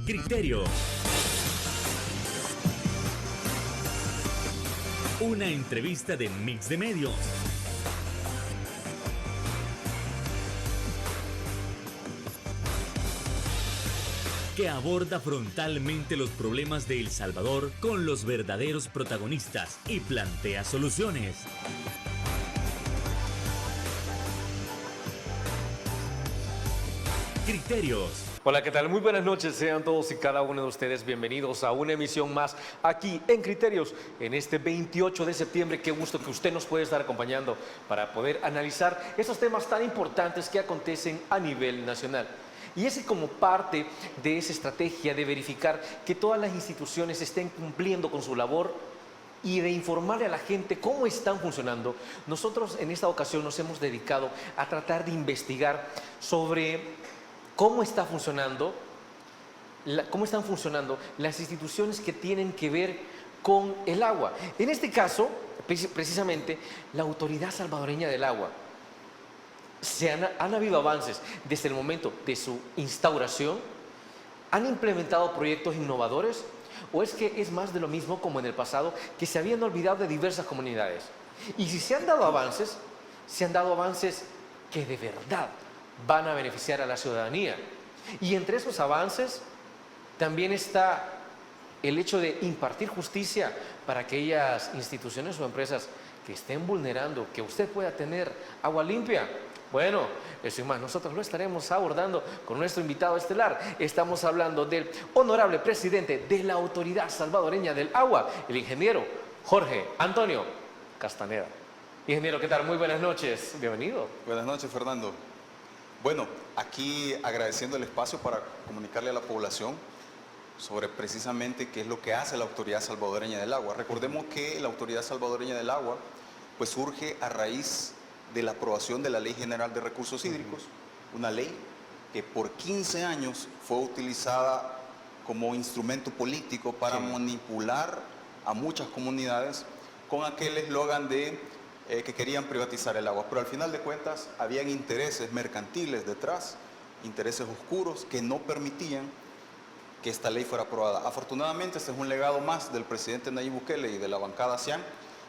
Criterios. Una entrevista de Mix de Medios. Que aborda frontalmente los problemas de El Salvador con los verdaderos protagonistas y plantea soluciones. Criterios. Hola, ¿qué tal? Muy buenas noches, sean todos y cada uno de ustedes bienvenidos a una emisión más aquí en Criterios, en este 28 de septiembre. Qué gusto que usted nos puede estar acompañando para poder analizar esos temas tan importantes que acontecen a nivel nacional. Y es que como parte de esa estrategia de verificar que todas las instituciones estén cumpliendo con su labor y de informarle a la gente cómo están funcionando, nosotros en esta ocasión nos hemos dedicado a tratar de investigar sobre cómo están funcionando las instituciones que tienen que ver con el agua. En este caso, precisamente, la Autoridad Salvadoreña del Agua. Han habido avances desde el momento de su instauración. ¿Han implementado proyectos innovadores? ¿O es que es más de lo mismo como en el pasado, que se habían olvidado de diversas comunidades? Y si se han dado avances que de verdad van a beneficiar a la ciudadanía. Y entre esos avances también está el hecho de impartir justicia para aquellas instituciones o empresas que estén vulnerando, que usted pueda tener agua limpia. Bueno, eso y más, nosotros lo estaremos abordando con nuestro invitado estelar. Estamos hablando del honorable presidente de la Autoridad Salvadoreña del Agua, el ingeniero Jorge Antonio Castaneda. Ingeniero, ¿qué tal? Muy buenas noches, bienvenido. Buenas noches, Fernando. Bueno, aquí agradeciendo el espacio para comunicarle a la población sobre precisamente qué es lo que hace la Autoridad Salvadoreña del Agua. Recordemos que la Autoridad Salvadoreña del Agua pues surge a raíz de la aprobación de la Ley General de Recursos Hídricos, una ley que por 15 años fue utilizada como instrumento político para manipular a muchas comunidades con aquel eslogan de que querían privatizar el agua, pero al final de cuentas habían intereses mercantiles detrás, intereses oscuros que no permitían que esta ley fuera aprobada. Afortunadamente este es un legado más del presidente Nayib Bukele y de la bancada Cian,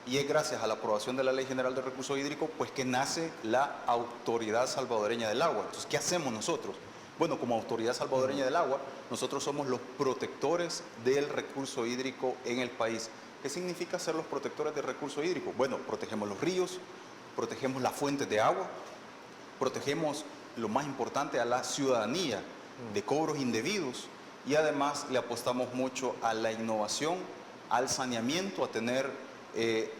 y es gracias a la aprobación de la Ley General de Recursos Hídricos pues que nace la Autoridad Salvadoreña del Agua. Entonces, ¿qué hacemos nosotros? Bueno, como Autoridad Salvadoreña del Agua, nosotros somos los protectores del recurso hídrico en el país. ¿Qué significa ser los protectores del recurso hídrico? Bueno, protegemos los ríos, protegemos las fuentes de agua, protegemos, lo más importante, a la ciudadanía de cobros indebidos, y además le apostamos mucho a la innovación, al saneamiento, a tener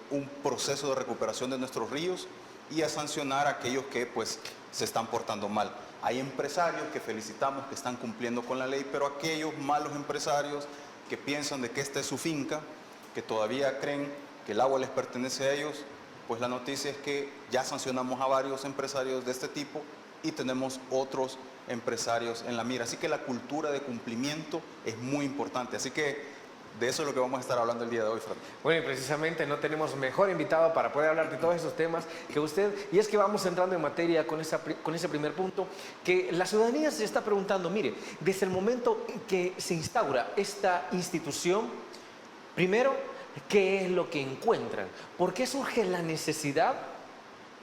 un proceso de recuperación de nuestros ríos y a sancionar a aquellos que pues se están portando mal. Hay empresarios que felicitamos que están cumpliendo con la ley, pero aquellos malos empresarios que piensan de que esta es su finca, que todavía creen que el agua les pertenece a ellos, pues la noticia es que ya sancionamos a varios empresarios de este tipo y tenemos otros empresarios en la mira. Así que la cultura de cumplimiento es muy importante. Así que de eso es lo que vamos a estar hablando el día de hoy, Fran. Bueno, y precisamente no tenemos mejor invitado para poder hablar de todos esos temas que usted, y es que vamos entrando en materia con ese primer punto, que la ciudadanía se está preguntando, mire, desde el momento en que se instaura esta institución, primero, ¿qué es lo que encuentran? ¿Por qué surge la necesidad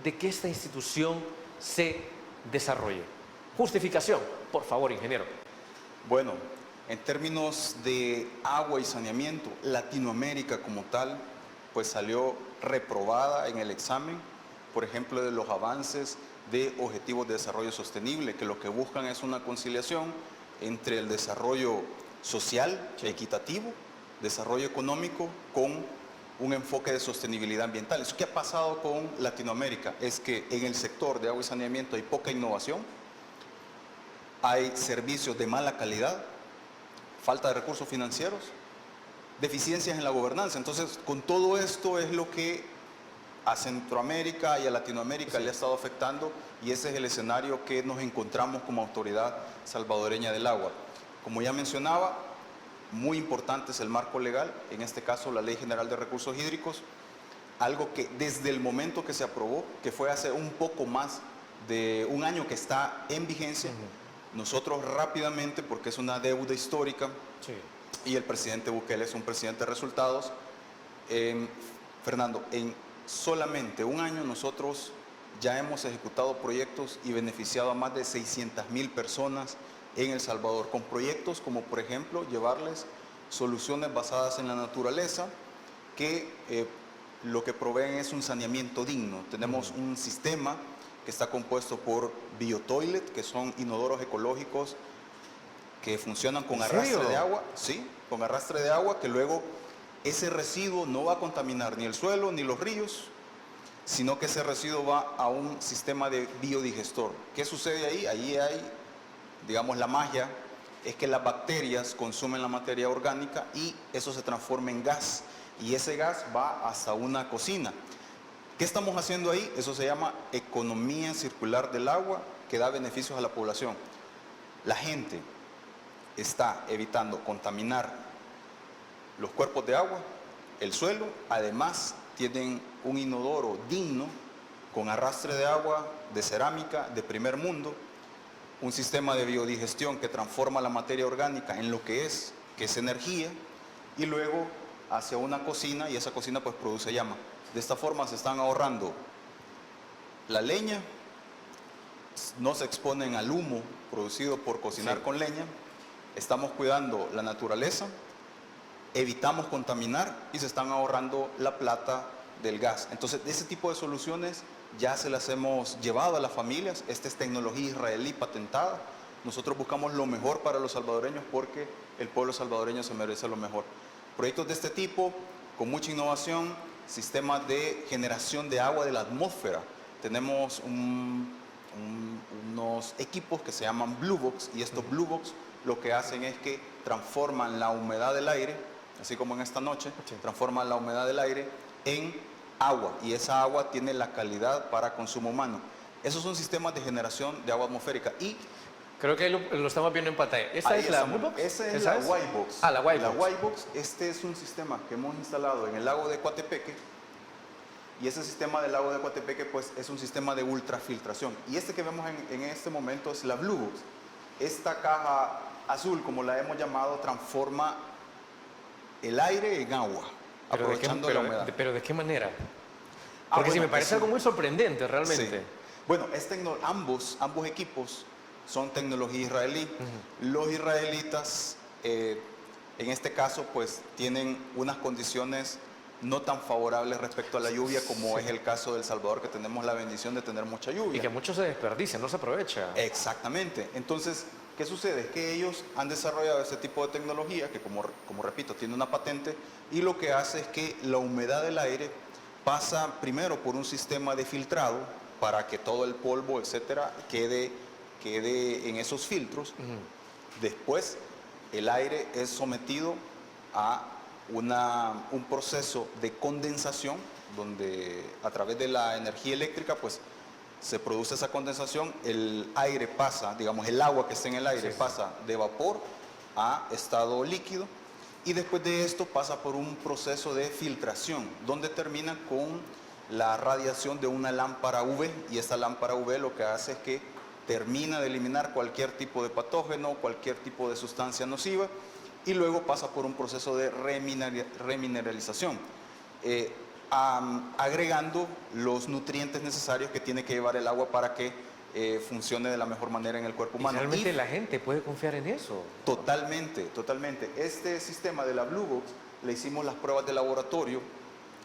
de que esta institución se desarrolle? Justificación, por favor, ingeniero. Bueno, en términos de agua y saneamiento, Latinoamérica como tal, pues salió reprobada en el examen, por ejemplo, de los avances de Objetivos de Desarrollo Sostenible, que lo que buscan es una conciliación entre el desarrollo social, equitativo, desarrollo económico, con un enfoque de sostenibilidad ambiental. ¿Eso qué ha pasado con Latinoamérica? Es que en el sector de agua y saneamiento hay poca innovación, hay servicios de mala calidad, falta de recursos financieros, deficiencias en la gobernanza. Entonces, con todo esto es lo que a Centroamérica y a Latinoamérica le ha estado afectando, y ese es el escenario que nos encontramos como Autoridad Salvadoreña del Agua. Como ya mencionaba, muy importante es el marco legal, en este caso la Ley General de Recursos Hídricos, algo que desde el momento que se aprobó, que fue hace un poco más de un año que está en vigencia, nosotros rápidamente, porque es una deuda histórica, Sí. y el presidente Bukele es un presidente de resultados, Fernando, en solamente un año nosotros ya hemos ejecutado proyectos y beneficiado a más de 600,000 personas en El Salvador, con proyectos como por ejemplo llevarles soluciones basadas en la naturaleza que lo que proveen es un saneamiento digno. Tenemos un sistema que está compuesto por biotoilet, que son inodoros ecológicos que funcionan con ¿En arrastre serio? de agua, sí, con arrastre de agua, que luego ese residuo no va a contaminar ni el suelo ni los ríos, sino que ese residuo va a un sistema de biodigestor. ¿Qué sucede ahí? Ahí hay, digamos, la magia, es que las bacterias consumen la materia orgánica y eso se transforma en gas, y ese gas va hasta una cocina. ¿Qué estamos haciendo ahí? Eso se llama economía circular del agua, que da beneficios a la población. La gente está evitando contaminar los cuerpos de agua, el suelo, además tienen un inodoro digno, con arrastre de agua, de cerámica, de primer mundo, un sistema de biodigestión que transforma la materia orgánica en lo que es energía, y luego hacia una cocina, y esa cocina pues produce llama. De esta forma se están ahorrando la leña, no se exponen al humo producido por cocinar con leña, estamos cuidando la naturaleza, evitamos contaminar y se están ahorrando la plata del gas. Entonces, ese tipo de soluciones ya se las hemos llevado a las familias. Esta es tecnología israelí patentada. Nosotros buscamos lo mejor para los salvadoreños porque el pueblo salvadoreño se merece lo mejor. Proyectos de este tipo, con mucha innovación, sistemas de generación de agua de la atmósfera. Tenemos unos equipos que se llaman Blue Box, y estos Blue Box lo que hacen es que transforman la humedad del aire, así como en esta noche, transforman la humedad del aire en agua, y esa agua tiene la calidad para consumo humano. Esos son sistemas de generación de agua atmosférica. Y Creo que ahí lo estamos viendo en pantalla. ¿Esta es la estamos. Blue Box? Esa es ¿Esa la White Box. Ah, la White La Box. White Box, este es un sistema que hemos instalado en el lago de Coatepeque, y ese sistema del lago de Coatepeque pues es un sistema de ultrafiltración, y este que vemos en este momento es la Blue Box. Esta caja azul, como la hemos llamado, transforma el aire en agua, aprovechando la humedad. Pero ¿de qué manera? Porque sí, me parece algo muy sorprendente realmente. Sí. Bueno, ambos equipos son tecnología israelí. Los israelitas, en este caso, pues tienen unas condiciones no tan favorables respecto a la lluvia como es el caso de El Salvador, que tenemos la bendición de tener mucha lluvia. Y que mucho se desperdicia, no se aprovecha. Exactamente. Entonces, ¿qué sucede? Es que ellos han desarrollado ese tipo de tecnología que, como repito, tiene una patente, y lo que hace es que la humedad del aire pasa primero por un sistema de filtrado para que todo el polvo, etcétera, quede en esos filtros. Después, el aire es sometido a un proceso de condensación, donde a través de la energía eléctrica, pues se produce esa condensación, el aire pasa, digamos, el agua que está en el aire pasa de vapor a estado líquido, y después de esto pasa por un proceso de filtración, donde termina con la radiación de una lámpara UV, y esta lámpara UV lo que hace es que termina de eliminar cualquier tipo de patógeno, cualquier tipo de sustancia nociva, y luego pasa por un proceso de remineralización, agregando los nutrientes necesarios que tiene que llevar el agua para que funcione de la mejor manera en el cuerpo humano. ¿Y realmente la gente puede confiar en eso? Totalmente, totalmente. Este sistema de la Blue Box le hicimos las pruebas de laboratorio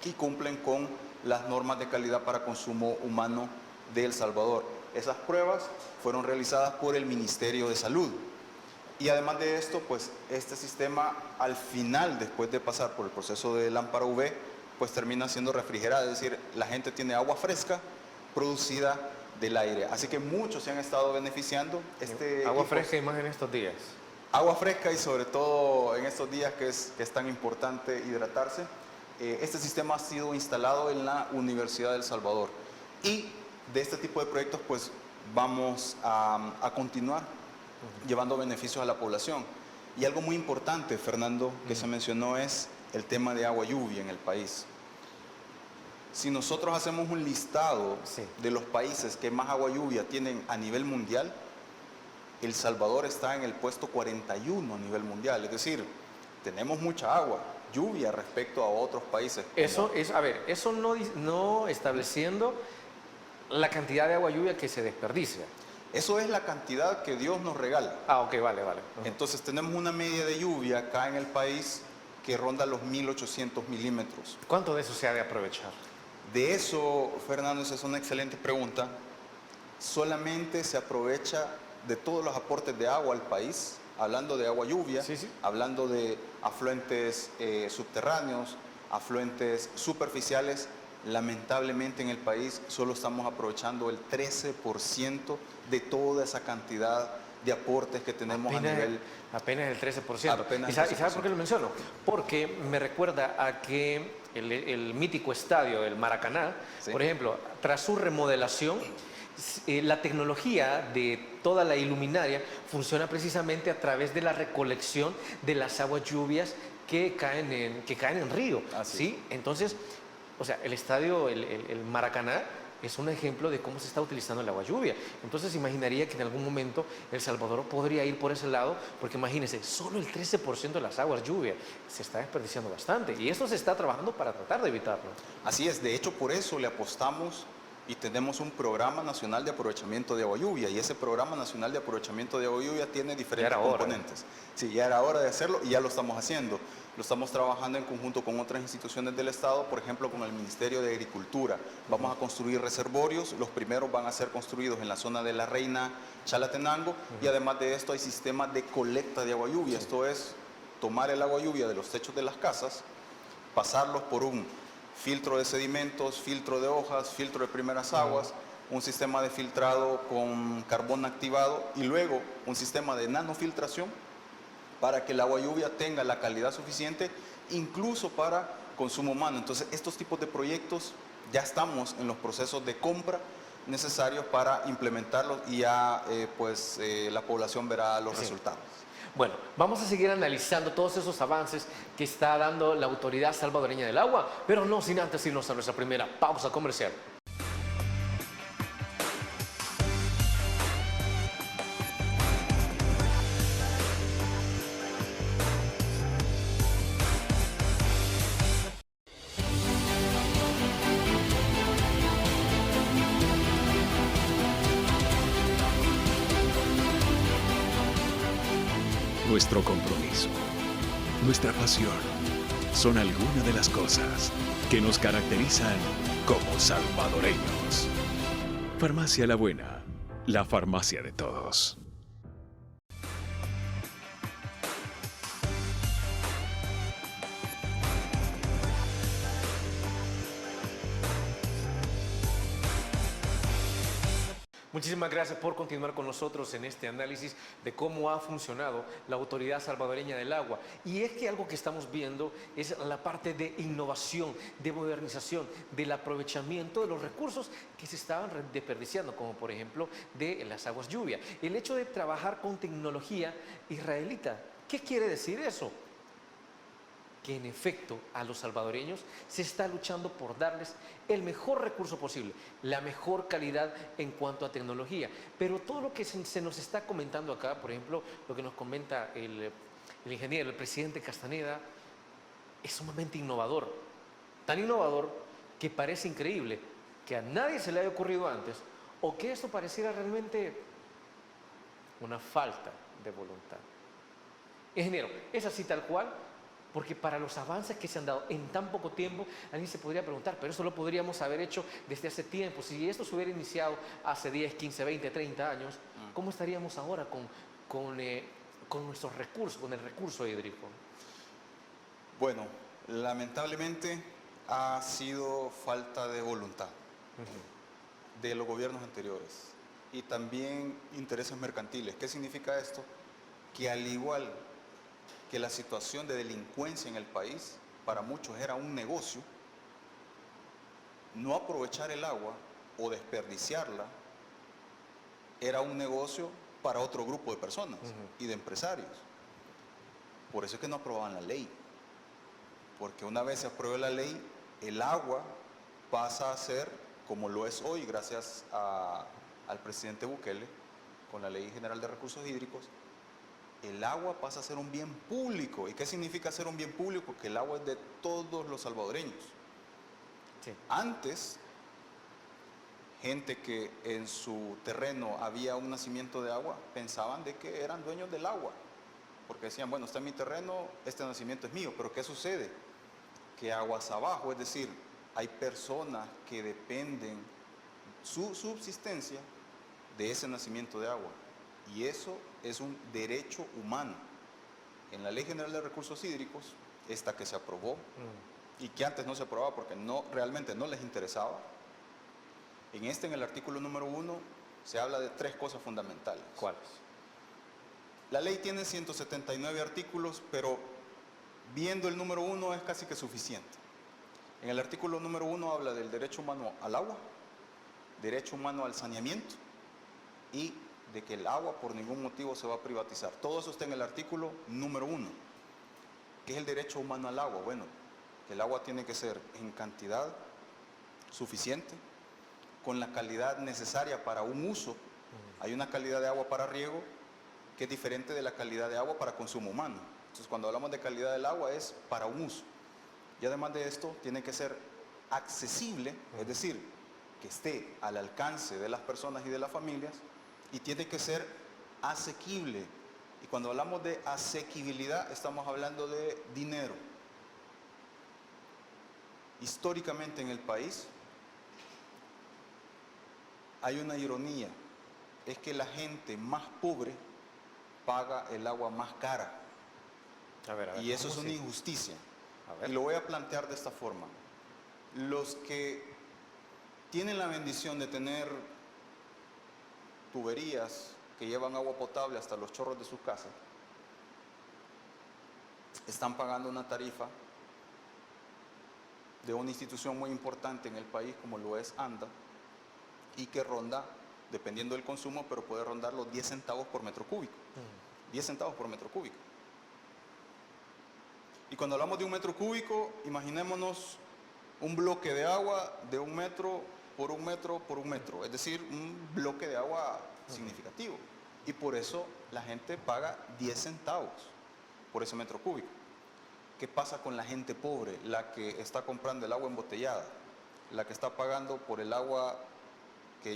y cumplen con las normas de calidad para consumo humano de El Salvador. Esas pruebas fueron realizadas por el Ministerio de Salud. Y además de esto, pues este sistema al final, después de pasar por el proceso de lámpara UV, pues termina siendo refrigerada, es decir, la gente tiene agua fresca producida del aire. Así que muchos se han estado beneficiando. Agua fresca y más en estos días. Agua fresca, y sobre todo en estos días que es tan importante hidratarse. Este sistema ha sido instalado en la Universidad de El Salvador. Y de este tipo de proyectos pues vamos a continuar llevando beneficios a la población. Y algo muy importante, Fernando, que se mencionó, es el tema de agua lluvia en el país. Si nosotros hacemos un listado de los países que más agua lluvia tienen a nivel mundial, El Salvador está en el puesto 41 a nivel mundial, es decir, tenemos mucha agua, lluvia respecto a otros países. Eso es, a ver, eso no estableciendo la cantidad de agua lluvia que se desperdicia. Eso es la cantidad que Dios nos regala. Ah, ok, vale. Entonces tenemos una media de lluvia acá en el país que ronda los 1.800 milímetros. ¿Cuánto de eso se ha de aprovechar? De eso, Fernando, esa es una excelente pregunta. Solamente se aprovecha de todos los aportes de agua al país, hablando de agua lluvia, Sí. hablando de afluentes subterráneos, afluentes superficiales. Lamentablemente en el país solo estamos aprovechando el 13% de toda esa cantidad de aportes que tenemos a nivel... Apenas el 13%. Apenas ¿Y el sabe por qué lo menciono? Porque me recuerda a que el mítico estadio del Maracaná, Sí. por ejemplo, tras su remodelación, la tecnología de toda la iluminaria funciona precisamente a través de la recolección de las aguas lluvias que caen en río. Así ¿Sí? Entonces, o sea, el estadio, el Maracaná, es un ejemplo de cómo se está utilizando el agua lluvia. Entonces imaginaría que en algún momento El Salvador podría ir por ese lado, porque imagínense, solo el 13% de las aguas lluvia se está desperdiciando bastante. Y esto se está trabajando para tratar de evitarlo. Así es, de hecho por eso le apostamos y tenemos un programa nacional de aprovechamiento de agua lluvia, y ese programa nacional de aprovechamiento de agua lluvia tiene diferentes componentes. Sí, ya era hora de hacerlo y ya lo estamos haciendo. Lo estamos trabajando en conjunto con otras instituciones del Estado, por ejemplo con el Ministerio de Agricultura. Vamos a construir reservorios, los primeros van a ser construidos en la zona de La Reina, Chalatenango, y además de esto hay sistemas de colecta de agua lluvia. Esto es tomar el agua lluvia de los techos de las casas, pasarlos por un filtro de sedimentos, filtro de hojas, filtro de primeras aguas, un sistema de filtrado con carbón activado y luego un sistema de nanofiltración para que el agua lluvia tenga la calidad suficiente incluso para consumo humano. Entonces estos tipos de proyectos ya estamos en los procesos de compra necesarios para implementarlos y ya la población verá los resultados. Bueno, vamos a seguir analizando todos esos avances que está dando la Autoridad Salvadoreña del Agua, pero no sin antes irnos a nuestra primera pausa comercial. Nuestro compromiso, nuestra pasión, son algunas de las cosas que nos caracterizan como salvadoreños. Farmacia La Buena, la farmacia de todos. Muchísimas gracias por continuar con nosotros en este análisis de cómo ha funcionado la Autoridad Salvadoreña del Agua. Y es que algo que estamos viendo es la parte de innovación, de modernización, del aprovechamiento de los recursos que se estaban desperdiciando, como por ejemplo de las aguas lluvia. El hecho de trabajar con tecnología israelita, ¿qué quiere decir eso? Que en efecto a los salvadoreños se está luchando por darles el mejor recurso posible, la mejor calidad en cuanto a tecnología. Pero todo lo que se nos está comentando acá, por ejemplo, lo que nos comenta el ingeniero, el presidente Castaneda, es sumamente innovador. Tan innovador que parece increíble que a nadie se le haya ocurrido antes, o que esto pareciera realmente una falta de voluntad. Ingeniero, ¿es así tal cual? Porque para los avances que se han dado en tan poco tiempo, alguien se podría preguntar, pero eso lo podríamos haber hecho desde hace tiempo. Si esto se hubiera iniciado hace 10, 15, 20, 30 años, ¿cómo estaríamos ahora con nuestros recursos, con el recurso hídrico? Bueno, lamentablemente ha sido falta de voluntad de los gobiernos anteriores y también intereses mercantiles. ¿Qué significa esto? Que al igual que la situación de delincuencia en el país para muchos era un negocio, no aprovechar el agua o desperdiciarla era un negocio para otro grupo de personas y de empresarios. Por eso es que no aprobaban la ley, porque una vez se apruebe la ley, el agua pasa a ser como lo es hoy gracias al presidente Bukele, con la Ley General de Recursos Hídricos, el agua pasa a ser un bien público. ¿Y qué significa ser un bien público? Que el agua es de todos los salvadoreños. Sí. Antes, gente que en su terreno había un nacimiento de agua, pensaban de que eran dueños del agua, porque decían, bueno, está en mi terreno, este nacimiento es mío. Pero ¿qué sucede? Que aguas abajo, es decir, hay personas que dependen su subsistencia de ese nacimiento de agua, y eso es un derecho humano. En la Ley General de Recursos Hídricos, esta que se aprobó, y que antes no se aprobaba porque realmente no les interesaba, en el artículo número 1, se habla de 3 cosas fundamentales. ¿Cuáles? La ley tiene 179 artículos, pero viendo el número 1 es casi que suficiente. En el artículo número 1 habla del derecho humano al agua, derecho humano al saneamiento y de que el agua por ningún motivo se va a privatizar. Todo eso está en el artículo número 1. ¿Qué es el derecho humano al agua? Bueno, que el agua tiene que ser en cantidad suficiente, con la calidad necesaria para un uso. Hay una calidad de agua para riego que es diferente de la calidad de agua para consumo humano. Entonces, cuando hablamos de calidad del agua es para un uso. Y además de esto, tiene que ser accesible, es decir, que esté al alcance de las personas y de las familias, y tiene que ser asequible. Y cuando hablamos de asequibilidad, estamos hablando de dinero. Históricamente en el país hay una ironía, es que la gente más pobre paga el agua más cara. A ver, Y eso es ¿cómo una sí? injusticia. A ver. Y lo voy a plantear de esta forma. Los que tienen la bendición de tener tuberías que llevan agua potable hasta los chorros de su casa, están pagando una tarifa de una institución muy importante en el país como lo es ANDA, y que ronda, dependiendo del consumo, pero puede rondar los 10 centavos por metro cúbico. 10 centavos por metro cúbico. Y cuando hablamos de un metro cúbico, imaginémonos un bloque de agua de 1 metro por 1 metro por 1 metro, es decir, un bloque de agua significativo. Y por eso la gente paga 10 centavos por ese metro cúbico. ¿Qué pasa con la gente pobre, la que está comprando el agua embotellada, la que está pagando por el agua que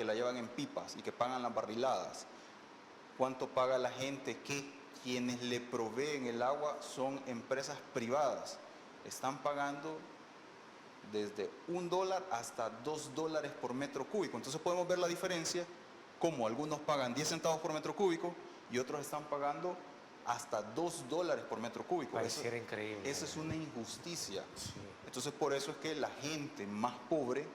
la llevan en pipas y que pagan las barriladas? ¿Cuánto paga la gente que quienes le proveen el agua son empresas privadas? Están pagando desde $1 hasta $2 por metro cúbico. Entonces podemos ver la diferencia, como algunos pagan 10 centavos por metro cúbico y otros están pagando hasta $2 por metro cúbico. Pareciera increíble. Esa es una injusticia. Sí. Entonces por eso es que la gente más pobre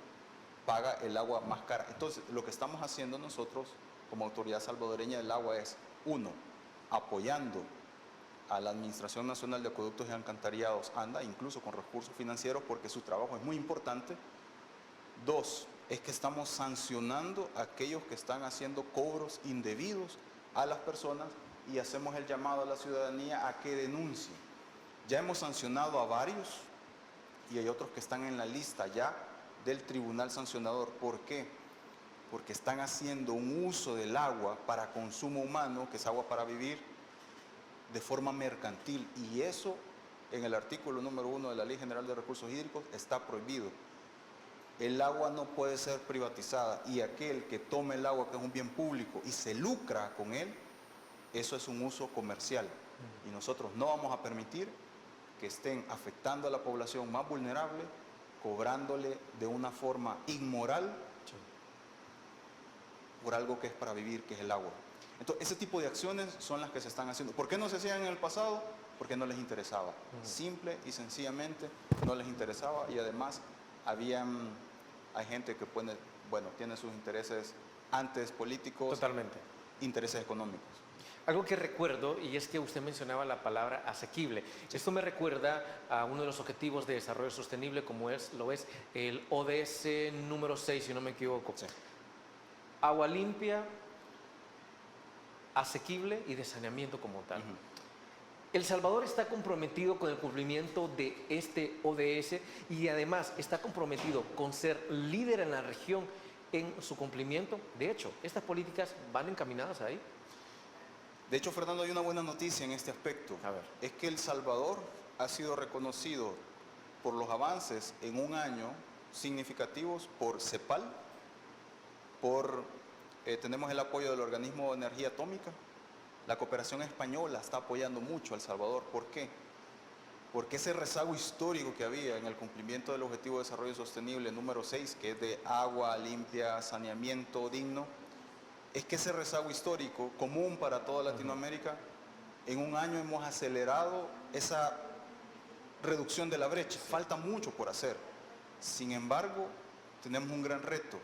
paga el agua más cara. Entonces lo que estamos haciendo nosotros como Autoridad Salvadoreña del Agua es, 1, apoyando a la Administración Nacional de Acueductos y Alcantarillados, ANDA, incluso con recursos financieros, porque su trabajo es muy importante. 2, es que estamos sancionando a aquellos que están haciendo cobros indebidos a las personas, y hacemos el llamado a la ciudadanía a que denuncie. Ya hemos sancionado a varios y hay otros que están en la lista ya del tribunal sancionador. ¿Por qué? Porque están haciendo un uso del agua para consumo humano, que es agua para vivir, de forma mercantil, y eso en el artículo número 1 de la Ley General de Recursos Hídricos está prohibido. El agua no puede ser privatizada, y aquel que tome el agua, que es un bien público, y se lucra con él, eso es un uso comercial, y nosotros no vamos a permitir que estén afectando a la población más vulnerable, cobrándole de una forma inmoral por algo que es para vivir, que es el agua. Entonces, ese tipo de acciones son las que se están haciendo. ¿Por qué no se hacían en el pasado? Porque no les interesaba. Simple y sencillamente no les interesaba, y además hay gente que tiene sus intereses antes políticos, Totalmente. intereses económicos. Algo que recuerdo, y es que usted mencionaba la palabra asequible. Esto me recuerda a uno de los objetivos de desarrollo sostenible, como lo es el ODS número 6, si no me equivoco. Sí. Agua limpia, asequible y de saneamiento como tal. El Salvador está comprometido con el cumplimiento de este ODS, y además está comprometido con ser líder en la región en su cumplimiento. De hecho, estas políticas van encaminadas ahí. De hecho, Fernando, hay una buena noticia en este aspecto. A ver. Es que El Salvador ha sido reconocido por los avances en un año significativos por CEPAL, tenemos el apoyo del Organismo de Energía Atómica. La cooperación española está apoyando mucho a El Salvador. ¿Por qué? Porque ese rezago histórico que había en el cumplimiento del Objetivo de Desarrollo Sostenible número 6, que es de agua limpia, saneamiento digno, es que ese rezago histórico, común para toda Latinoamérica, en un año hemos acelerado esa reducción de la brecha. Falta mucho por hacer. Sin embargo, tenemos un gran reto,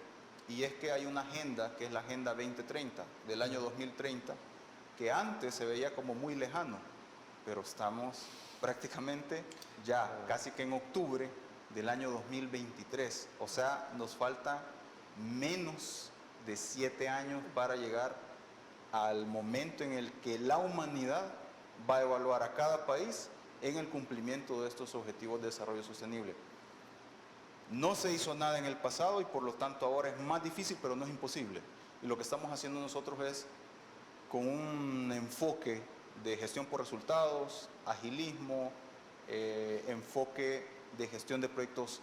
y es que hay una agenda, que es la Agenda 2030, del año 2030, que antes se veía como muy lejano, pero estamos prácticamente ya casi que en octubre del año 2023. O sea, nos falta menos de 7 años para llegar al momento en el que la humanidad va a evaluar a cada país en el cumplimiento de estos objetivos de desarrollo sostenible. No se hizo nada en el pasado y por lo tanto ahora es más difícil, pero no es imposible. Y lo que estamos haciendo nosotros es, con un enfoque de gestión por resultados, agilismo, enfoque de gestión de proyectos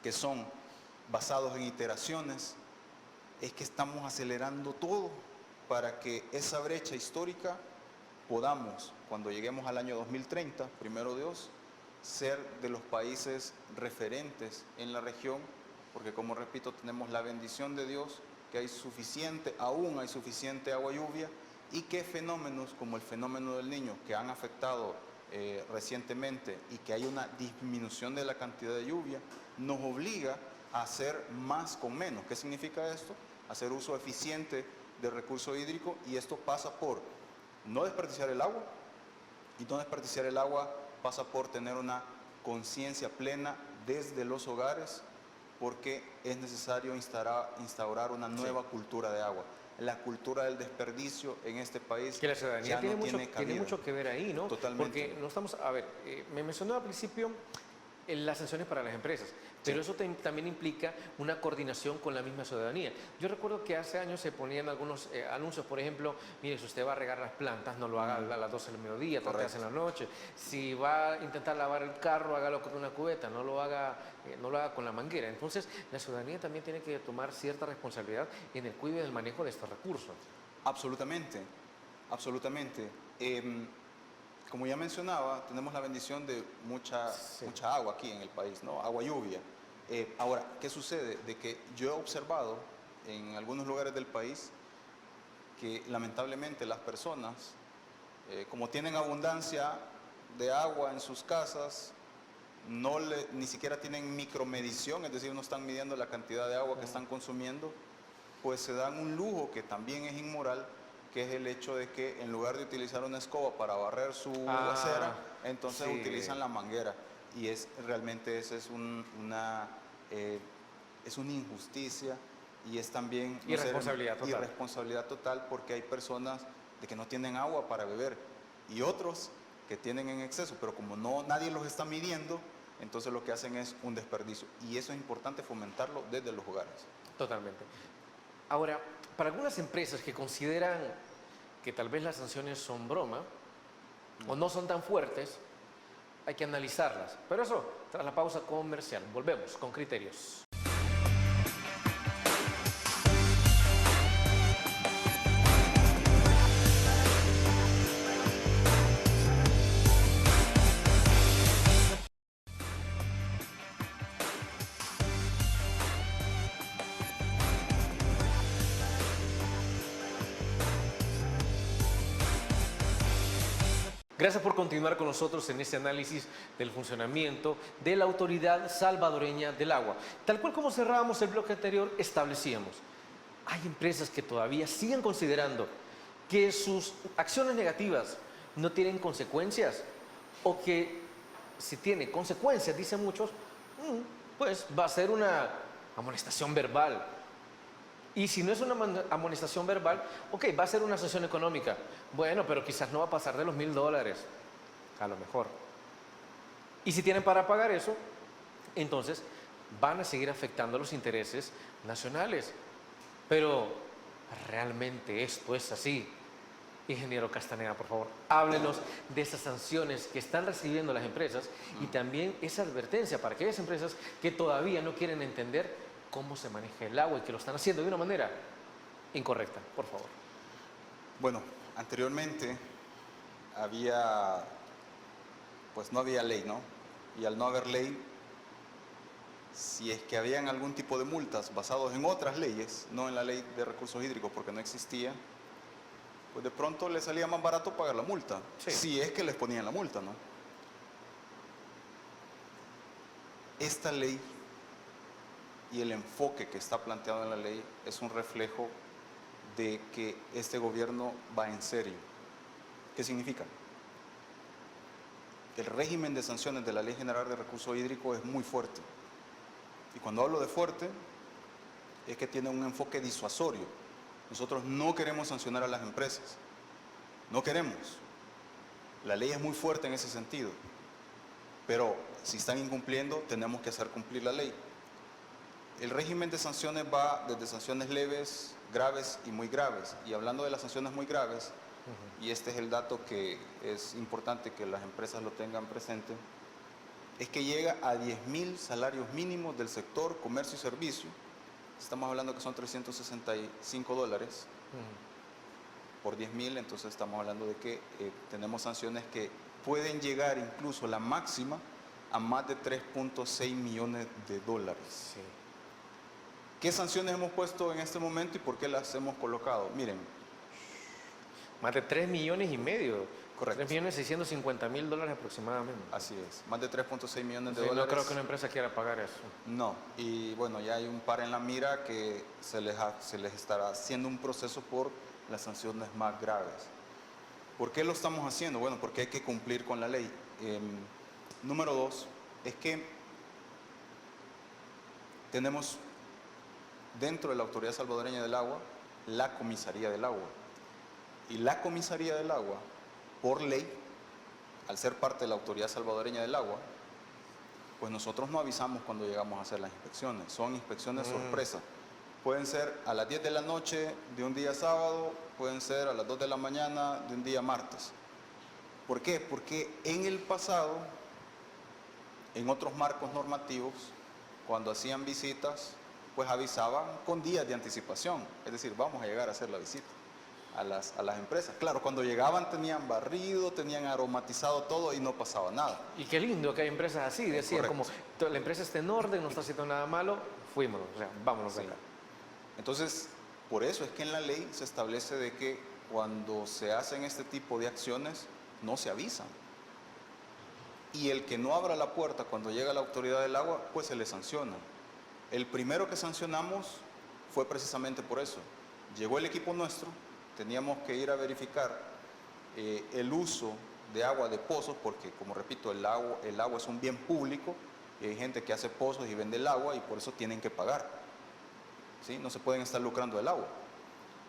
que son basados en iteraciones, es que estamos acelerando todo para que esa brecha histórica podamos, cuando lleguemos al año 2030, primero Dios, ser de los países referentes en la región, porque como repito, tenemos la bendición de Dios, que hay suficiente, aún hay suficiente agua y lluvia, y que fenómenos como el fenómeno del Niño, que han afectado recientemente, y que hay una disminución de la cantidad de lluvia, nos obliga a hacer más con menos. ¿Qué significa esto? Hacer uso eficiente del recurso hídrico, y esto pasa por no desperdiciar el agua, y no desperdiciar el agua pasa por tener una conciencia plena desde los hogares, porque es necesario instaurar una nueva cultura de agua. La cultura del desperdicio en este país que la ciudadanía ya tiene, no tiene mucho que ver ahí, ¿no? Totalmente. Porque no estamos, a ver, me mencionó al principio las sanciones para las empresas, pero eso también implica una coordinación con la misma ciudadanía. Yo recuerdo que hace años se ponían algunos anuncios, por ejemplo, mire, si usted va a regar las plantas, no lo haga a las 12 del mediodía, trate en la noche. Si va a intentar lavar el carro, hágalo con una cubeta, no lo haga con la manguera. Entonces, la ciudadanía también tiene que tomar cierta responsabilidad en el cuidado y el manejo de estos recursos. Absolutamente, absolutamente. Como ya mencionaba, tenemos la bendición de mucha agua aquí en el país, ¿no? Agua lluvia. Ahora, ¿qué sucede? De que yo he observado en algunos lugares del país que lamentablemente las personas, como tienen abundancia de agua en sus casas, ni siquiera tienen micromedición, es decir, no están midiendo la cantidad de agua que están consumiendo, pues se dan un lujo que también es inmoral, que es el hecho de que en lugar de utilizar una escoba para barrer su acera, entonces utilizan la manguera. Y realmente esa es una injusticia, y es también irresponsabilidad total, porque hay personas de que no tienen agua para beber y otros que tienen en exceso, pero como nadie los está midiendo, entonces lo que hacen es un desperdicio, y eso es importante fomentarlo desde los hogares. Totalmente. Ahora, para algunas empresas que consideran que tal vez las sanciones son broma o no son tan fuertes, hay que analizarlas. Pero eso, tras la pausa comercial. Volvemos con criterios. Gracias por continuar con nosotros en este análisis del funcionamiento de la Autoridad Salvadoreña del Agua. Tal cual como cerrábamos el bloque anterior, establecíamos, hay empresas que todavía siguen considerando que sus acciones negativas no tienen consecuencias, o que si tiene consecuencias, dicen muchos, pues va a ser una amonestación verbal. Y si no es una amonestación verbal, ok, va a ser una sanción económica. Bueno, pero quizás no va a pasar de los $1000, a lo mejor. Y si tienen para pagar eso, entonces van a seguir afectando los intereses nacionales. Pero, ¿realmente esto es así? Ingeniero Castaneda, por favor, háblenos de esas sanciones que están recibiendo las empresas y también esa advertencia para aquellas empresas que todavía no quieren entender cómo se maneja el agua y que lo están haciendo de una manera incorrecta, por favor. Bueno, anteriormente pues no había ley, ¿no? Y al no haber ley, si es que habían algún tipo de multas basados en otras leyes, no en la ley de recursos hídricos porque no existía, pues de pronto les salía más barato pagar la multa, Sí. si es que les ponían la multa, ¿no? Esta ley y el enfoque que está planteado en la ley es un reflejo de que este gobierno va en serio. ¿Qué significa? El régimen de sanciones de la Ley General de Recursos Hídricos es muy fuerte. Y cuando hablo de fuerte, es que tiene un enfoque disuasorio. Nosotros no queremos sancionar a las empresas. No queremos. La ley es muy fuerte en ese sentido. Pero si están incumpliendo, tenemos que hacer cumplir la ley. El régimen de sanciones va desde sanciones leves, graves y muy graves. Y hablando de las sanciones muy graves, y este es el dato que es importante que las empresas lo tengan presente, es que llega a 10.000 salarios mínimos del sector comercio y servicio. Estamos hablando que son $365 por 10.000, entonces estamos hablando de que tenemos sanciones que pueden llegar incluso la máxima a más de 3.6 millones de dólares. Sí. ¿Qué sanciones hemos puesto en este momento y por qué las hemos colocado? Miren. Más de 3,5 millones. Correcto. 3.650.000 dólares aproximadamente. Así es, más de 3.6 millones de Sí, dólares. no creo que una empresa quiera pagar eso. No, y bueno, ya hay un par en la mira que se les estará haciendo un proceso por las sanciones más graves. ¿Por qué lo estamos haciendo? Bueno, porque hay que cumplir con la ley. Número 2, es que tenemos dentro de la Autoridad Salvadoreña del Agua la Comisaría del Agua. Y la Comisaría del Agua, por ley, al ser parte de la Autoridad Salvadoreña del Agua, pues nosotros no avisamos cuando llegamos a hacer las inspecciones. Son inspecciones sorpresa. Pueden ser a las 10 de la noche de un día sábado, pueden ser a las 2 de la mañana de un día martes. ¿Por qué? Porque en el pasado, en otros marcos normativos, cuando hacían visitas, pues avisaban con días de anticipación. Es decir, vamos a llegar a hacer la visita a las empresas. Claro, cuando llegaban tenían barrido, tenían aromatizado todo y no pasaba nada. Y qué lindo que hay empresas así, decían como la empresa está en orden, no está haciendo nada malo, fuimos, o sea, vámonos de acá. Entonces, por eso es que en la ley se establece de que cuando se hacen este tipo de acciones, no se avisan. Y el que no abra la puerta cuando llega la autoridad del agua, pues se le sanciona. El primero que sancionamos fue precisamente por eso. Llegó el equipo nuestro, teníamos que ir a verificar el uso de agua de pozos, porque como repito, el agua es un bien público, y hay gente que hace pozos y vende el agua y por eso tienen que pagar. ¿Sí? No se pueden estar lucrando del agua.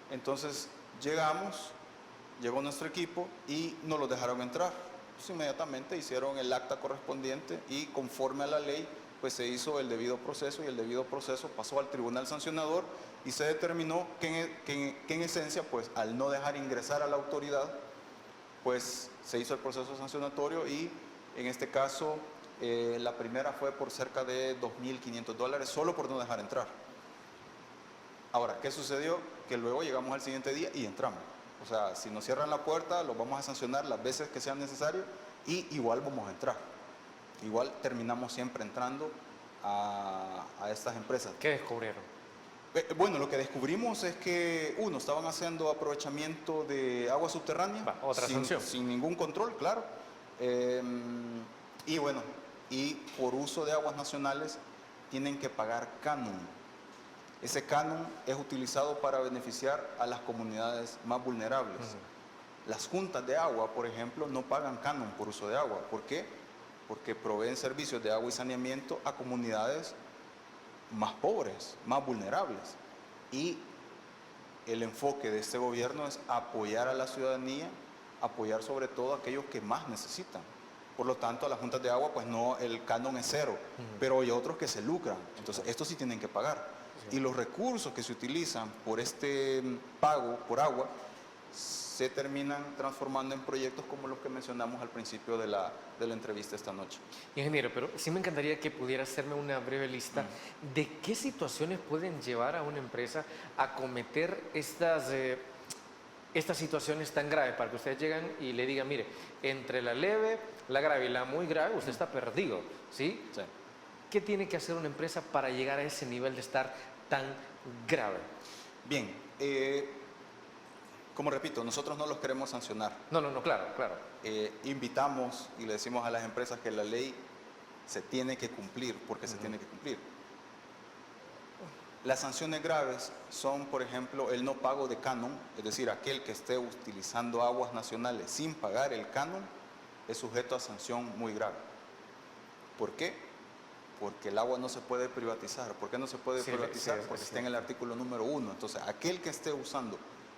Entonces llegó nuestro equipo y no los dejaron entrar. Pues inmediatamente hicieron el acta correspondiente y conforme a la ley pues se hizo el debido proceso y el debido proceso pasó al tribunal sancionador y se determinó que en esencia pues al no dejar ingresar a la autoridad pues se hizo el proceso sancionatorio y en este caso la primera fue por cerca de $2.500 solo por no dejar entrar. Ahora, ¿qué sucedió? Que luego llegamos al siguiente día y entramos. O sea, si nos cierran la puerta, los vamos a sancionar las veces que sean necesarios y igual vamos a entrar. Igual terminamos siempre entrando a estas empresas. ¿Qué descubrieron? Bueno, lo que descubrimos es que, estaban haciendo aprovechamiento de agua subterránea. Otra sanción. Sin ningún control, claro. Y bueno, y por uso de aguas nacionales tienen que pagar canon. Ese canon es utilizado para beneficiar a las comunidades más vulnerables. Las juntas de agua, por ejemplo, no pagan canon por uso de agua. ¿Por qué? Porque proveen servicios de agua y saneamiento a comunidades más pobres, más vulnerables. Y el enfoque de este gobierno es apoyar a la ciudadanía, apoyar sobre todo a aquellos que más necesitan. Por lo tanto, a las juntas de agua, pues no, el canon es cero, pero hay otros que se lucran. Entonces, estos sí tienen que pagar. Y los recursos que se utilizan por este pago por agua se terminan transformando en proyectos como los que mencionamos al principio de la entrevista esta noche. Ingeniero, pero sí me encantaría que pudiera hacerme una breve lista de qué situaciones pueden llevar a una empresa a cometer estas situaciones tan graves, para que ustedes lleguen y le digan, mire, entre la leve, la grave y la muy grave, usted está perdido, ¿sí? Sí. ¿Qué tiene que hacer una empresa para llegar a ese nivel de estar tan grave? Bien, como repito, nosotros no los queremos sancionar. No, claro. Invitamos y le decimos a las empresas que la ley se tiene que cumplir, porque se tiene que cumplir. Las sanciones graves son, por ejemplo, el no pago de canon, es decir, aquel que esté utilizando aguas nacionales sin pagar el canon es sujeto a sanción muy grave. ¿Por qué? Porque el agua no se puede privatizar. ¿Por qué no se puede privatizar? Porque está en el artículo número 1. Entonces, aquel que esté usando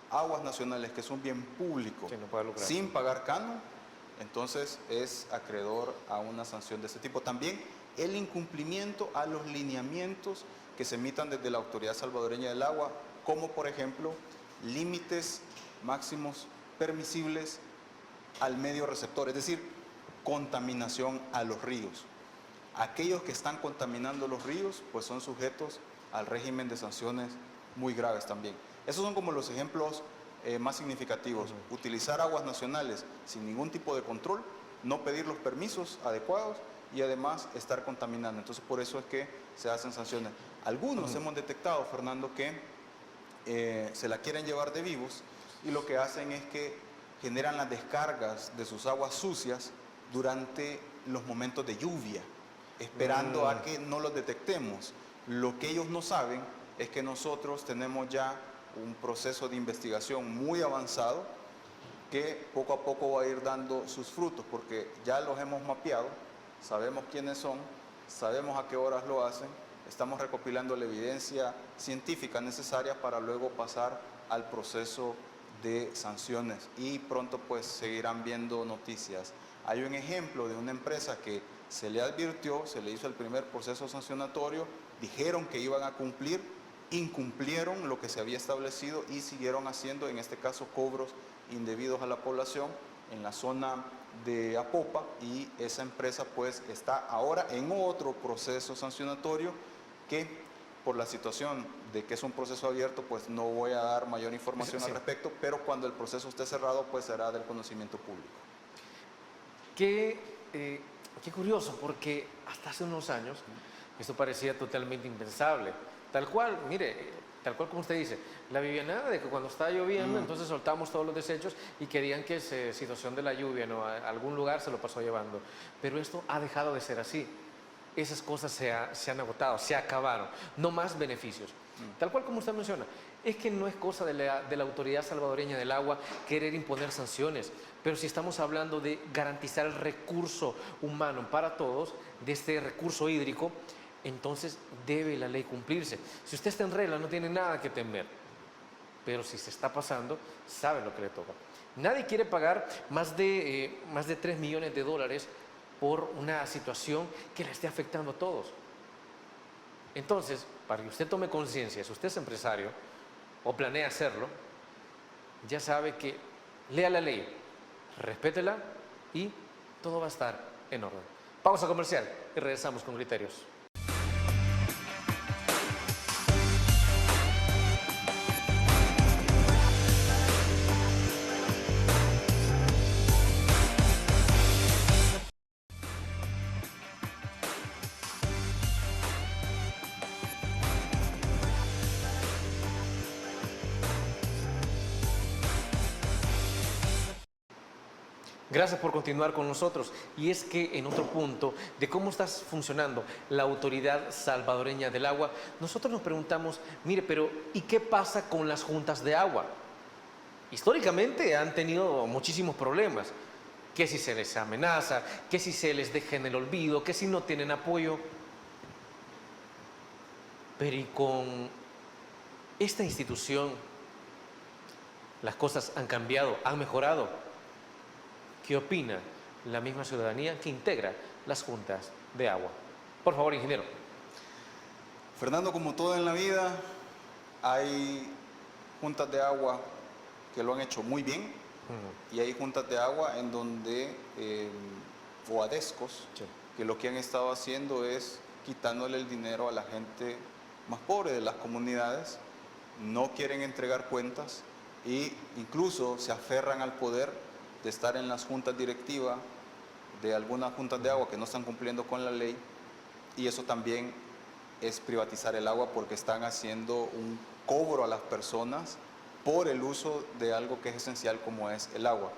aguas nacionales, que es un bien público, no puede lucrar, sin pagar canon, entonces es acreedor a una sanción de ese tipo. También el incumplimiento a los lineamientos que se emitan desde la Autoridad Salvadoreña del Agua, como por ejemplo límites máximos permisibles al medio receptor, es decir, contaminación a los ríos. Aquellos que están contaminando los ríos, pues son sujetos al régimen de sanciones muy graves también. Esos son como los ejemplos más significativos. Utilizar aguas nacionales sin ningún tipo de control, no pedir los permisos adecuados y además estar contaminando. Entonces, por eso es que se hacen sanciones. Algunos hemos detectado, Fernando, que se la quieren llevar de vivos y lo que hacen es que generan las descargas de sus aguas sucias durante los momentos de lluvia, esperando a que no los detectemos. Lo que ellos no saben es que nosotros tenemos ya un proceso de investigación muy avanzado que poco a poco va a ir dando sus frutos, porque ya los hemos mapeado, sabemos quiénes son, sabemos a qué horas lo hacen, estamos recopilando la evidencia científica necesaria para luego pasar al proceso de sanciones y pronto pues seguirán viendo noticias. Hay un ejemplo de una empresa que se le advirtió, se le hizo el primer proceso sancionatorio, dijeron que iban a cumplir, incumplieron lo que se había establecido y siguieron haciendo, en este caso, cobros indebidos a la población en la zona de Apopa, y esa empresa pues está ahora en otro proceso sancionatorio que por la situación de que es un proceso abierto pues no voy a dar mayor información al respecto, pero cuando el proceso esté cerrado pues será del conocimiento público. Qué curioso, porque hasta hace unos años esto parecía totalmente impensable. Tal cual, mire, tal cual como usted dice, la vivianada de que cuando está lloviendo, entonces soltamos todos los desechos y querían que esa situación de la lluvia, ¿no?, a algún lugar se lo pasó llevando. Pero esto ha dejado de ser así. Esas cosas se han agotado, se acabaron. No más beneficios. Tal cual como usted menciona, es que no es cosa de la Autoridad Salvadoreña del Agua querer imponer sanciones, pero si estamos hablando de garantizar el recurso humano para todos, de este recurso hídrico, entonces debe la ley cumplirse. Si usted está en regla, no tiene nada que temer, pero si se está pasando, sabe lo que le toca. Nadie quiere pagar más de 3 millones de dólares por una situación que le esté afectando a todos. Entonces, para que usted tome conciencia, si usted es empresario o planea hacerlo, ya sabe que lea la ley, respétela y todo va a estar en orden. Pausa comercial y regresamos con criterios. Gracias por continuar con nosotros. Y es que en otro punto de cómo está funcionando la Autoridad Salvadoreña del Agua, nosotros nos preguntamos, mire, pero ¿y qué pasa con las juntas de agua? Históricamente han tenido muchísimos problemas. Que si se les amenaza, que si se les deja en el olvido, que si no tienen apoyo. Pero y con esta institución, las cosas han cambiado, han mejorado. ¿Qué opina la misma ciudadanía que integra las juntas de agua. Por favor, ingeniero. Fernando, como todo en la vida, hay juntas de agua que lo han hecho muy bien y hay juntas de agua en donde, o adescos, Sí. que lo que han estado haciendo es quitándole el dinero a la gente más pobre de las comunidades, no quieren entregar cuentas e incluso se aferran al poder de estar en las juntas directivas de algunas juntas de agua que no están cumpliendo con la ley, y eso también es privatizar el agua porque están haciendo un cobro a las personas por el uso de algo que es esencial como es el agua.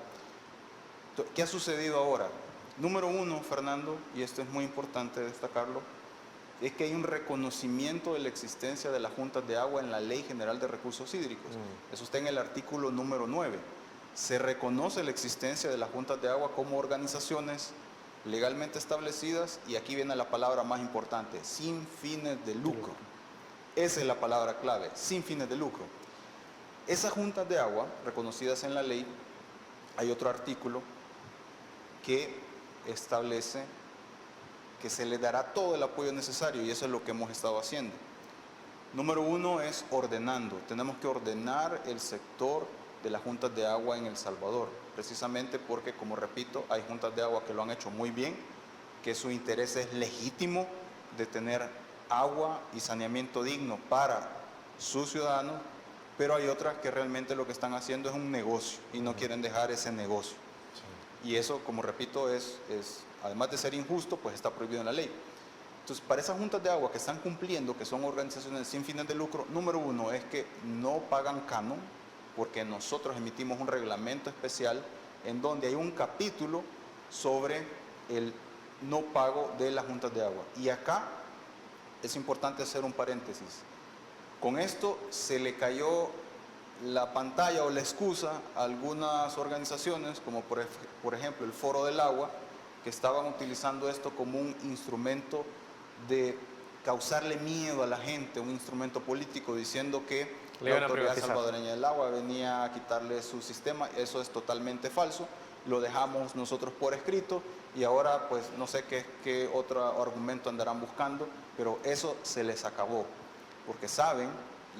¿Qué ha sucedido ahora? Número uno, Fernando, y esto es muy importante destacarlo, es que hay un reconocimiento de la existencia de las juntas de agua en la Ley General de Recursos Hídricos. Eso está en el artículo número 9. Se reconoce la existencia de las juntas de agua como organizaciones legalmente establecidas, y aquí viene la palabra más importante, sin fines de lucro. Esa es la palabra clave, sin fines de lucro. Esas juntas de agua reconocidas en la ley, hay otro artículo que establece que se le dará todo el apoyo necesario, y eso es lo que hemos estado haciendo. Número uno es ordenando. Tenemos que ordenar el sector de las juntas de agua en El Salvador, precisamente porque, como repito, hay juntas de agua que lo han hecho muy bien, que su interés es legítimo de tener agua y saneamiento digno para sus ciudadanos, pero hay otras que realmente lo que están haciendo es un negocio y no quieren dejar ese negocio. Y eso, como repito, además de ser injusto, pues está prohibido en la ley. Entonces, para esas juntas de agua que están cumpliendo, que son organizaciones sin fines de lucro, número uno es que no pagan canon, porque nosotros emitimos un reglamento especial en donde hay un capítulo sobre el no pago de las juntas de agua. Y acá es importante hacer un paréntesis. Con esto se le cayó la pantalla o la excusa a algunas organizaciones, como por ejemplo el Foro del Agua, que estaban utilizando esto como un instrumento de causarle miedo a la gente, un instrumento político, diciendo que la Autoridad Salvadoreña del Agua venía a quitarle su sistema. Eso es totalmente falso. Lo dejamos nosotros por escrito y ahora pues no sé qué otro argumento andarán buscando, pero eso se les acabó, porque saben,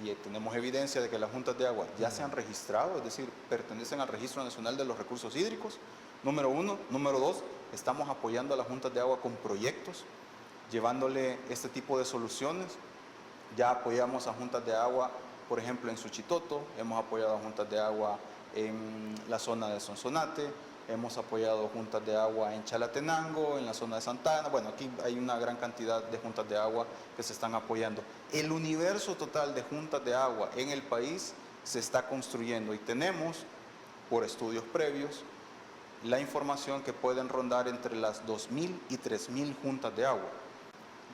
y tenemos evidencia de que las juntas de agua ya se han registrado, es decir, pertenecen al Registro Nacional de los Recursos Hídricos, número uno. Número dos, estamos apoyando a las juntas de agua con proyectos, llevándole este tipo de soluciones. Ya apoyamos a juntas de agua, por ejemplo, en Suchitoto, hemos apoyado a juntas de agua en la zona de Sonsonate, hemos apoyado juntas de agua en Chalatenango, en la zona de Santa Ana. Bueno, aquí hay una gran cantidad de juntas de agua que se están apoyando. El universo total de juntas de agua en el país se está construyendo y tenemos, por estudios previos, la información que pueden rondar entre las 2.000 y 3.000 juntas de agua.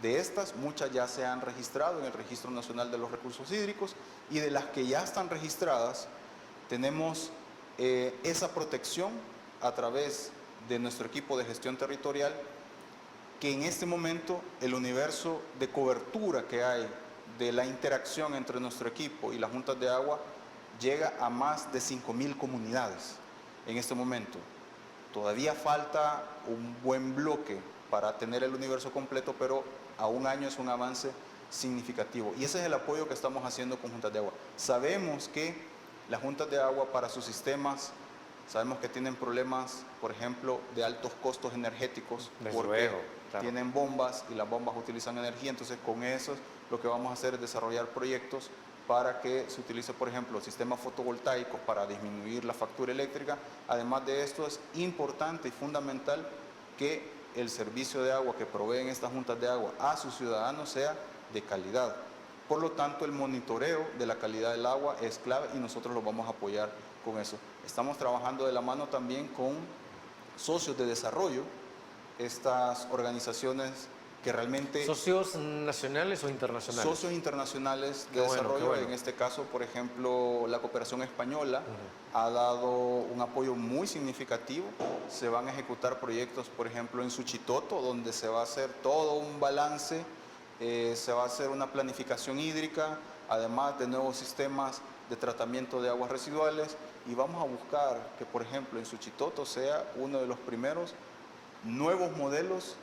De estas, muchas ya se han registrado en el Registro Nacional de los Recursos Hídricos, y de las que ya están registradas, tenemos esa protección a través de nuestro equipo de gestión territorial, que en este momento el universo de cobertura que hay de la interacción entre nuestro equipo y las juntas de agua llega a más de 5.000 comunidades en este momento. Todavía falta un buen bloque para tener el universo completo, pero a un año es un avance significativo. Y ese es el apoyo que estamos haciendo con juntas de agua. Sabemos que las juntas de agua para sus sistemas, sabemos que tienen problemas, por ejemplo, de altos costos energéticos, porque tienen bombas y las bombas utilizan energía. Entonces, con eso lo que vamos a hacer es desarrollar proyectos para que se utilice, por ejemplo, sistemas fotovoltaicos para disminuir la factura eléctrica. Además de esto, es importante y fundamental que el servicio de agua que proveen estas juntas de agua a sus ciudadanos sea de calidad. Por lo tanto, el monitoreo de la calidad del agua es clave y nosotros los vamos a apoyar con eso. Estamos trabajando de la mano también con socios de desarrollo, estas organizaciones que realmente... ¿Socios nacionales o internacionales? Socios internacionales de desarrollo. En este caso, por ejemplo, la Cooperación Española ha dado un apoyo muy significativo. Se van a ejecutar proyectos, por ejemplo, en Suchitoto, donde se va a hacer todo un balance, se va a hacer una planificación hídrica, además de nuevos sistemas de tratamiento de aguas residuales, y vamos a buscar que, por ejemplo, en Suchitoto sea uno de los primeros nuevos modelos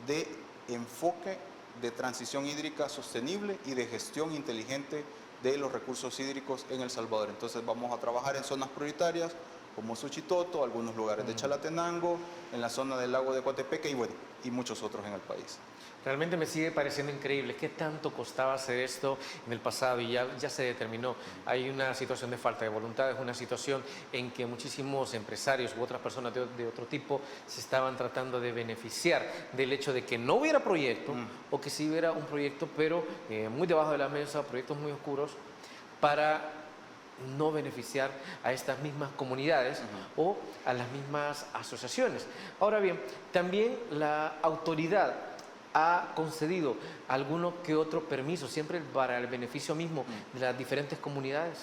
de enfoque de transición hídrica sostenible y de gestión inteligente de los recursos hídricos en El Salvador. Entonces vamos a trabajar en zonas prioritarias como Suchitoto, algunos lugares de Chalatenango, en la zona del lago de Coatepeque y bueno, y muchos otros en el país. Realmente me sigue pareciendo increíble. ¿Qué tanto costaba hacer esto en el pasado? Y ya se determinó. Hay una situación de falta de voluntad, es una situación en que muchísimos empresarios u otras personas de otro tipo se estaban tratando de beneficiar del hecho de que no hubiera proyecto o que sí hubiera un proyecto, pero muy debajo de la mesa, proyectos muy oscuros, para no beneficiar a estas mismas comunidades o a las mismas asociaciones. Ahora bien, también la autoridad ha concedido alguno que otro permiso, siempre para el beneficio mismo de las diferentes comunidades.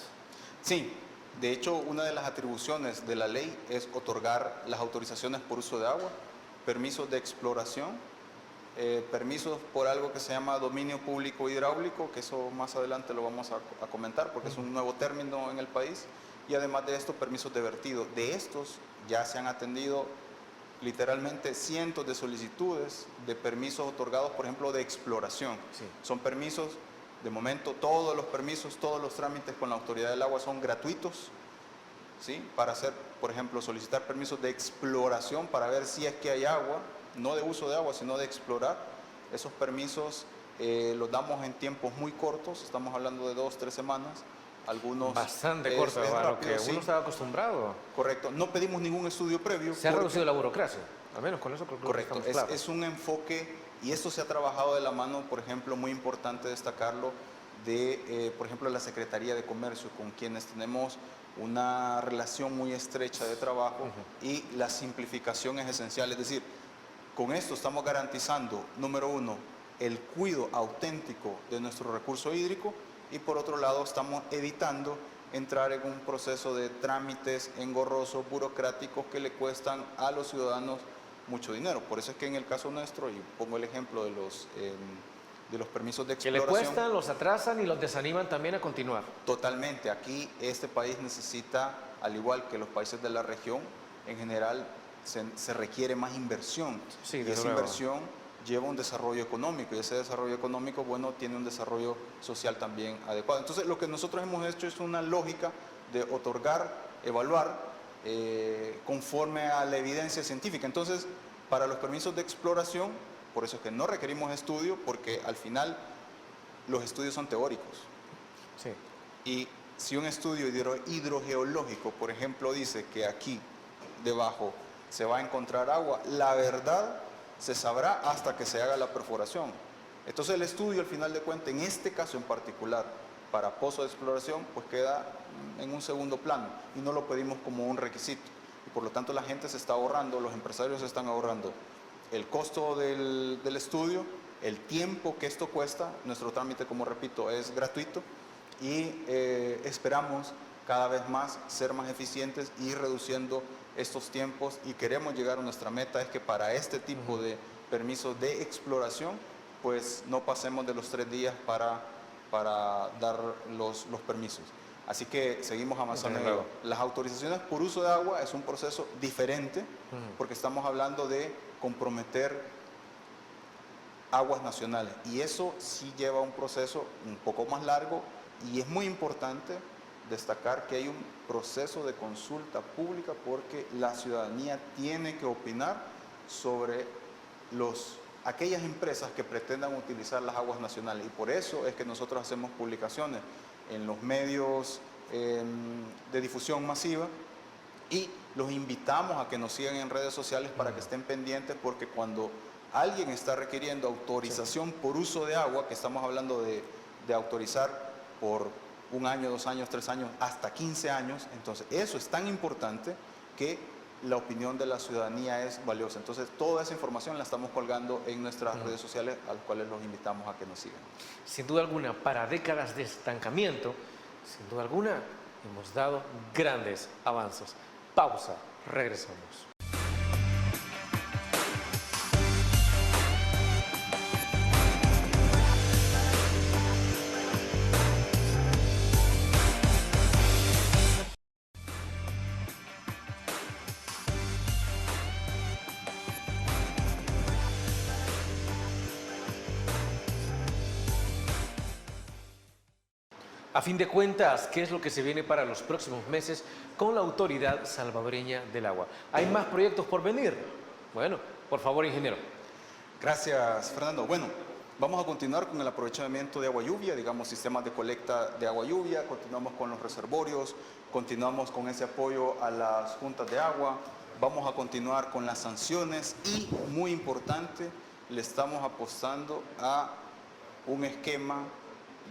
Sí, de hecho, una de las atribuciones de la ley es otorgar las autorizaciones por uso de agua, permisos de exploración, permisos por algo que se llama dominio público hidráulico, que eso más adelante lo vamos a comentar porque es un nuevo término en el país, y además de esto, permisos de vertido. De estos ya se han atendido literalmente cientos de solicitudes de permisos otorgados, por ejemplo, de exploración. Sí. Son permisos, de momento, todos los permisos, todos los trámites con la Autoridad del Agua son gratuitos, ¿sí? Para hacer, por ejemplo, solicitar permisos de exploración para ver si es que hay agua, no de uso de agua, sino de explorar. Esos permisos los damos en tiempos muy cortos, estamos hablando de 2 o 3 semanas. Algunos bastante corto, a lo que sí. uno estaba acostumbrado. Correcto, no pedimos ningún estudio previo. Se ha reducido la burocracia, al menos con eso creo que correcto, estamos claros. es un enfoque, y esto se ha trabajado de la mano, por ejemplo, muy importante destacarlo, de, por ejemplo, la Secretaría de Comercio, con quienes tenemos una relación muy estrecha de trabajo, y la simplificación es esencial. Es decir, con esto estamos garantizando, número uno, el cuidado auténtico de nuestro recurso hídrico, y por otro lado estamos evitando entrar en un proceso de trámites engorrosos, burocráticos, que le cuestan a los ciudadanos mucho dinero. Por eso es que en el caso nuestro, y pongo el ejemplo de los permisos de exploración, que le cuestan, los atrasan y los desaniman también a continuar. Totalmente. Aquí este país necesita, al igual que los países de la región, en general se requiere más inversión. Sí, y esa inversión lleva un desarrollo económico, y ese desarrollo económico, bueno, tiene un desarrollo social también adecuado. Entonces, lo que nosotros hemos hecho es una lógica de otorgar, evaluar, conforme a la evidencia científica. Entonces, para los permisos de exploración, por eso es que no requerimos estudio, porque al final los estudios son teóricos. Sí. Y si un estudio hidrogeológico, por ejemplo, dice que aquí debajo se va a encontrar agua, la verdad se sabrá hasta que se haga la perforación. Entonces el estudio, al final de cuentas, en este caso en particular, para pozo de exploración, pues queda en un segundo plano y no lo pedimos como un requisito. Y por lo tanto la gente se está ahorrando, los empresarios se están ahorrando el costo del estudio, el tiempo que esto cuesta. Nuestro trámite, como repito, es gratuito, y esperamos cada vez más ser más eficientes y ir reduciendo estos tiempos, y queremos llegar a nuestra meta, es que para este tipo de permisos de exploración, pues no pasemos de los 3 días para dar los permisos. Así que seguimos avanzando. Las autorizaciones por uso de agua es un proceso diferente, porque estamos hablando de comprometer aguas nacionales, y eso sí lleva un proceso un poco más largo, y es muy importante destacar que hay un proceso de consulta pública, porque la ciudadanía tiene que opinar sobre aquellas empresas que pretendan utilizar las aguas nacionales, y por eso es que nosotros hacemos publicaciones en los medios de difusión masiva, y los invitamos a que nos sigan en redes sociales para que estén pendientes, porque cuando alguien está requiriendo autorización por uso de agua, que estamos hablando de autorizar por 1 año, 2 años, 3 años, hasta 15 años, entonces eso es tan importante que la opinión de la ciudadanía es valiosa. Entonces toda esa información la estamos colgando en nuestras redes sociales, a las cuales los invitamos a que nos sigan. Sin duda alguna, para décadas de estancamiento, sin duda alguna, hemos dado grandes avances. Pausa, regresamos. A fin de cuentas, ¿qué es lo que se viene para los próximos meses con la Autoridad Salvadoreña del Agua? ¿Hay más proyectos por venir? Bueno, por favor, ingeniero. Gracias, Fernando. Bueno, vamos a continuar con el aprovechamiento de agua lluvia, digamos, sistemas de colecta de agua lluvia, continuamos con los reservorios, continuamos con ese apoyo a las juntas de agua, vamos a continuar con las sanciones y, muy importante, le estamos apostando a un esquema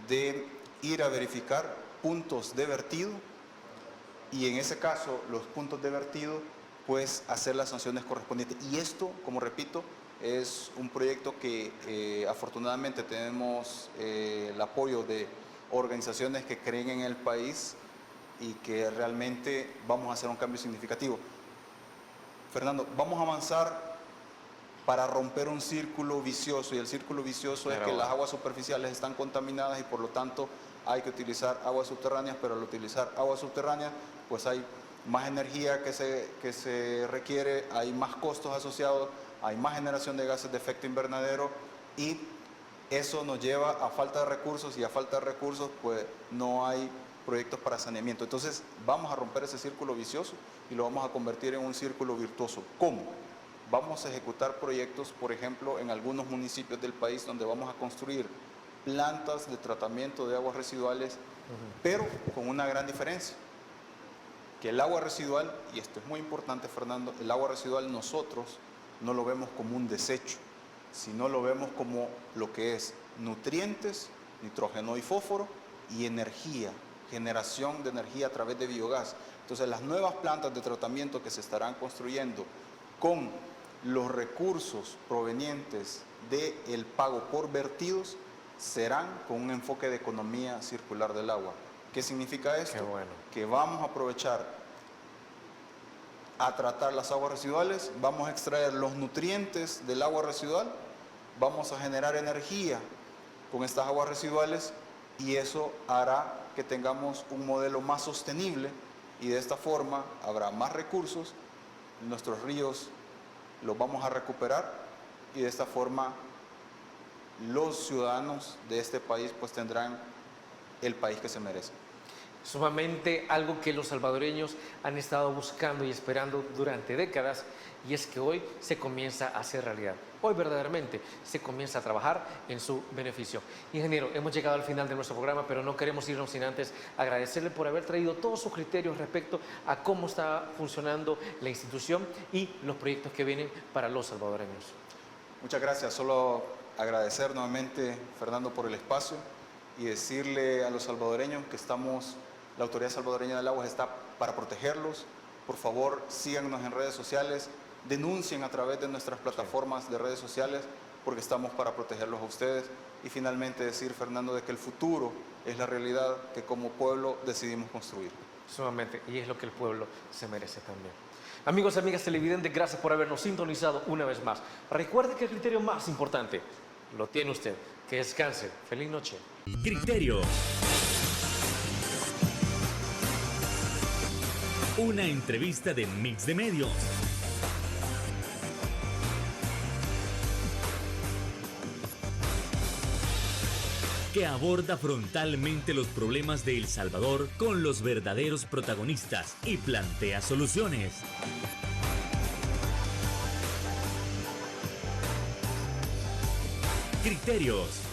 de ir a verificar puntos de vertido y en ese caso los puntos de vertido pues hacer las sanciones correspondientes. Y esto, como repito, es un proyecto que afortunadamente tenemos el apoyo de organizaciones que creen en el país y que realmente vamos a hacer un cambio significativo. Fernando, vamos a avanzar para romper un círculo vicioso, y el círculo vicioso es que las aguas superficiales están contaminadas y por lo tanto hay que utilizar aguas subterráneas, pero al utilizar aguas subterráneas pues hay más energía que se requiere, hay más costos asociados, hay más generación de gases de efecto invernadero y eso nos lleva a falta de recursos y a falta de recursos pues no hay proyectos para saneamiento. Entonces vamos a romper ese círculo vicioso y lo vamos a convertir en un círculo virtuoso. ¿Cómo? Vamos a ejecutar proyectos, por ejemplo, en algunos municipios del país donde vamos a construir plantas de tratamiento de aguas residuales, pero con una gran diferencia, que el agua residual, y esto es muy importante, Fernando, el agua residual nosotros no lo vemos como un desecho, sino lo vemos como lo que es nutrientes, nitrógeno y fósforo y energía, generación de energía a través de biogás. Entonces las nuevas plantas de tratamiento que se estarán construyendo con los recursos provenientes del pago por vertidos serán con un enfoque de economía circular del agua. ¿Qué significa esto? Qué bueno. Que vamos a aprovechar a tratar las aguas residuales, vamos a extraer los nutrientes del agua residual, vamos a generar energía con estas aguas residuales y eso hará que tengamos un modelo más sostenible y de esta forma habrá más recursos, nuestros ríos los vamos a recuperar y de esta forma los ciudadanos de este país pues tendrán el país que se merece. Sumamente algo que los salvadoreños han estado buscando y esperando durante décadas y es que hoy se comienza a hacer realidad. Hoy verdaderamente se comienza a trabajar en su beneficio. Ingeniero, hemos llegado al final de nuestro programa, pero no queremos irnos sin antes agradecerle por haber traído todos sus criterios respecto a cómo está funcionando la institución y los proyectos que vienen para los salvadoreños. Muchas gracias. Solo agradecer nuevamente, Fernando, por el espacio y decirle a los salvadoreños que la Autoridad Salvadoreña del Agua está para protegerlos. Por favor, síganos en redes sociales, denuncien a través de nuestras plataformas de redes sociales, porque estamos para protegerlos a ustedes. Y finalmente decir, Fernando, de que el futuro es la realidad que como pueblo decidimos construir. Sumamente, y es lo que el pueblo se merece también. Amigos y amigas televidentes, gracias por habernos sintonizado una vez más. Recuerde que el criterio más importante lo tiene usted. Que descanse. Feliz noche. Criterio. Una entrevista de Mix de Medios. Que aborda frontalmente los problemas de El Salvador con los verdaderos protagonistas y plantea soluciones. Criterios.